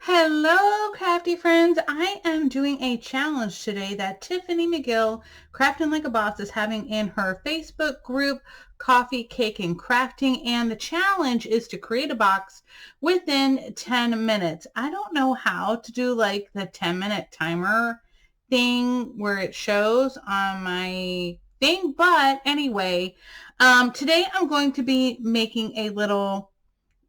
Hello, crafty friends. I am doing a challenge today that Tiffany McGill Crafting Like a Boss is having in her Facebook group, Coffee, Cake, and Crafting. And the challenge is to create a box within 10 minutes. I don't know how to do like the 10-minute timer thing where it shows on my thing. But anyway, today I'm going to be making a little,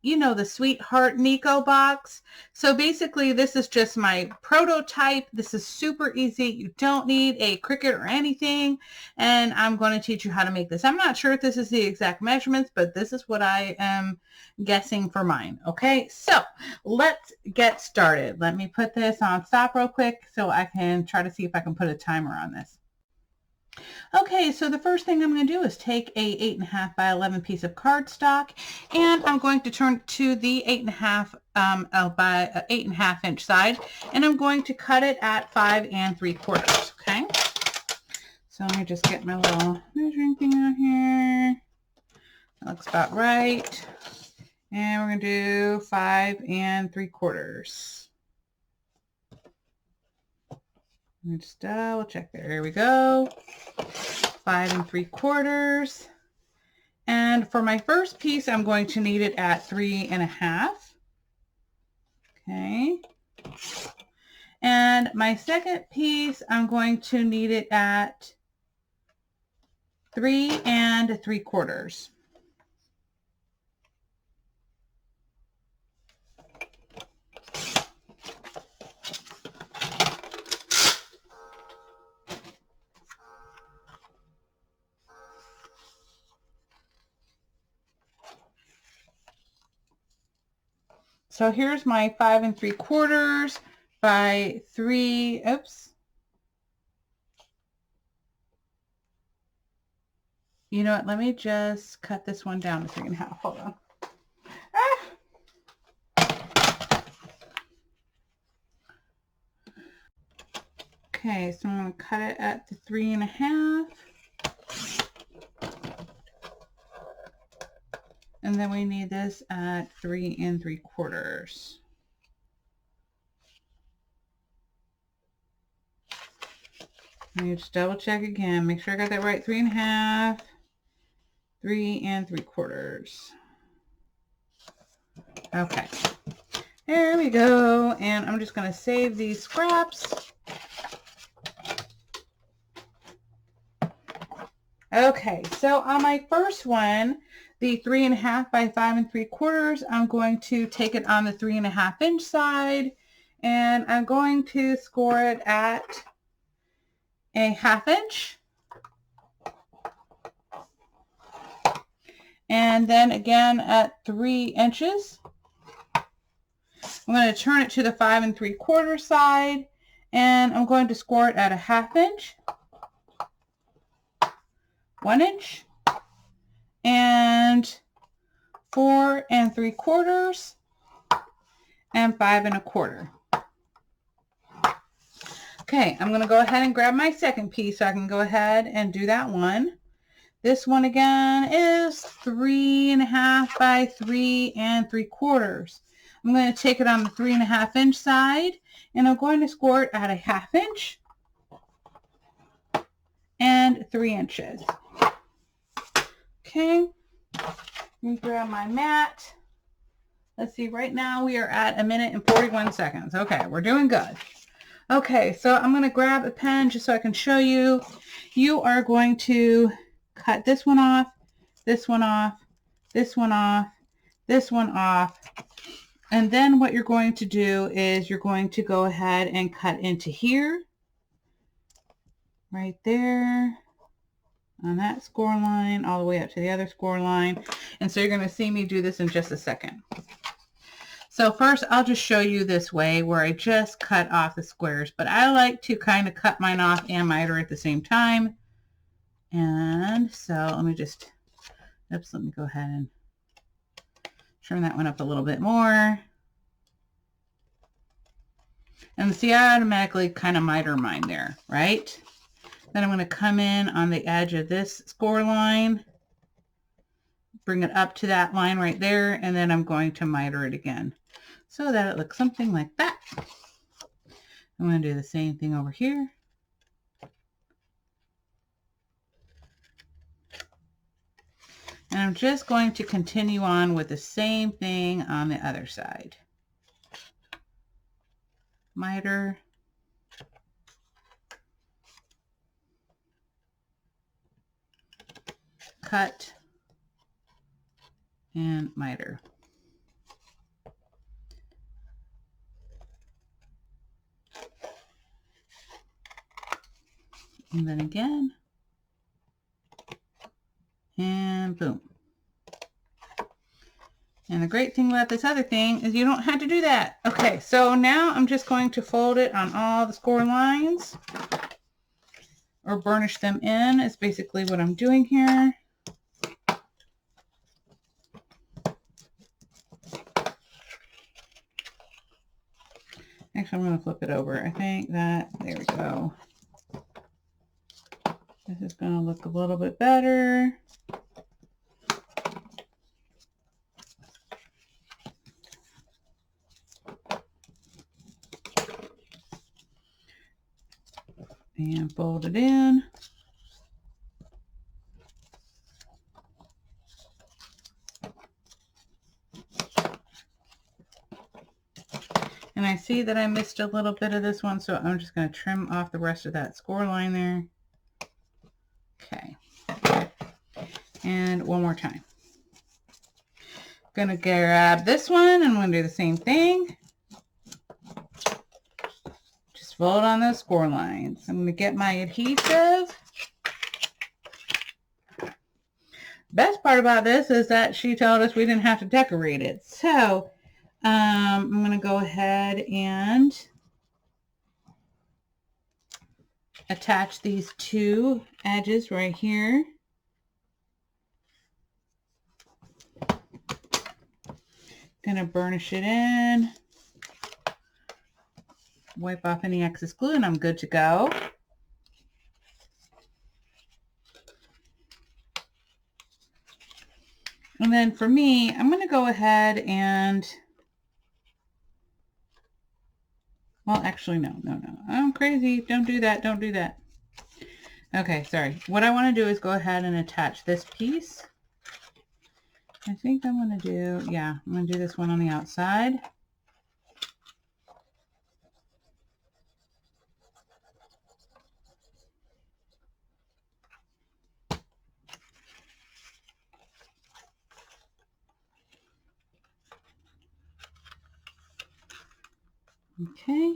the Sweetheart Nico box. So basically this is just my prototype. This is super easy. You don't need a Cricut or anything. And I'm going to teach you how to make this. I'm not sure if this is the exact measurements, but this is what I am guessing for mine. Okay, so let's get started. Let me put this on stop real quick so I can try to see if I can put a timer on this. Okay, so the first thing I'm going to do is take a 8.5 by 11 piece of cardstock, and I'm going to turn to the 8.5 by 8.5 inch side, and I'm going to cut it at 5 3/4. Okay, so let me just get my little measuring thing out here. That looks about right, and we're going to do 5 3/4. Let me just double check there. Here we go. 5 3/4. And for my first piece, I'm going to knead it at 3.5. Okay. And my second piece, I'm going to knead it at 3 3/4. So here's my 5 3/4 by 3. Oops. You know what? Let me just cut this one down to 3.5. Hold on. Okay, so I'm going to cut it at the 3.5. And then we need this at 3 3/4. Let me just double check again. Make sure I got that right. 3.5, 3 3/4. Okay. There we go. And I'm just going to save these scraps. Okay, so on my first one, the 3.5 by 5 3/4, I'm going to take it on the 3.5 inch side, and I'm going to score it at a 1/2 inch. And then again at 3 inches. I'm going to turn it to the 5 3/4 side, and I'm going to score it at a 1/2 inch, 1 inch, and 4 3/4, and 5 1/4. Okay, I'm going to go ahead and grab my second piece so I can go ahead and do that one. This one again is 3.5 by 3 3/4. I'm going to take it on the 3.5 inch side, and I'm going to score it at a 1/2 inch and 3 inches. Okay, let me grab my mat. Let's see, right now we are at 1 minute and 41 seconds. Okay, we're doing good. Okay, so I'm going to grab a pen just so I can show you. You are going to cut this one off, this one off, this one off, this one off. And then what you're going to do is you're going to go ahead and cut into here, right there, on that score line, all the way up to the other score line. And so you're going to see me do this in just a second. So first I'll just show you this way where I just cut off the squares, but I like to kind of cut mine off and miter at the same time. And so let me just, oops, let me go ahead and turn that one up a little bit more. And see, I automatically kind of miter mine there, right? Then I'm going to come in on the edge of this score line, bring it up to that line right there, and then I'm going to miter it again so that it looks something like that. I'm going to do the same thing over here. And I'm just going to continue on with the same thing on the other side. Miter. Cut. And miter. And then again. And boom. And the great thing about this other thing is you don't have to do that. Okay, so now I'm just going to fold it on all the score lines, or burnish them in is basically what I'm doing here. Actually, I'm going to flip it over. I think that, there we go. This is going to look a little bit better. And fold it in. And I see that I missed a little bit of this one, so I'm just going to trim off the rest of that score line there. Okay. And one more time. Gonna grab this one and I'm going to do the same thing. Just fold on those score lines. I'm going to get my adhesive. Best part about this is that she told us we didn't have to decorate it. So I'm going to go ahead and attach these two edges right here. Gonna burnish it in. Wipe off any excess glue and I'm good to go. And then for me, I'm going to go ahead and, well, actually, no. I'm crazy. Don't do that. Don't do that. Okay, sorry. What I want to do is go ahead and attach this piece. I think I'm going to do, yeah, I'm going to do this one on the outside. Okay.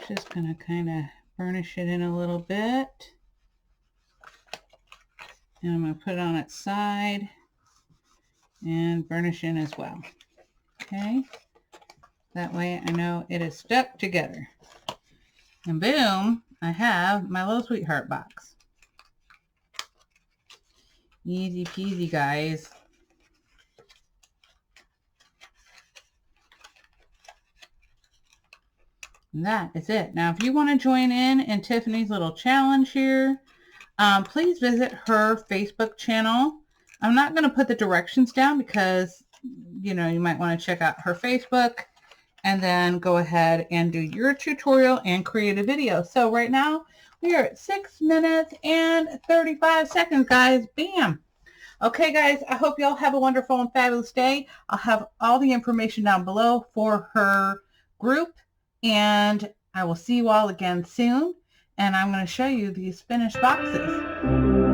Just going to kind of burnish it in a little bit. And I'm going to put it on its side and burnish in as well. Okay. That way I know it is stuck together. And boom, I have my little sweetheart box. Easy peasy, guys. And that is it. Now, if you want to join in Tiffany's little challenge here, please visit her Facebook channel. I'm not going to put the directions down because, you know, you might want to check out her Facebook and then go ahead and do your tutorial and create a video. So right now we are at 6 minutes and 35 seconds, guys. Bam. Okay, guys, I hope y'all have a wonderful and fabulous day. I'll have all the information down below for her group, and I will see you all again soon. And I'm going to show you these finished boxes.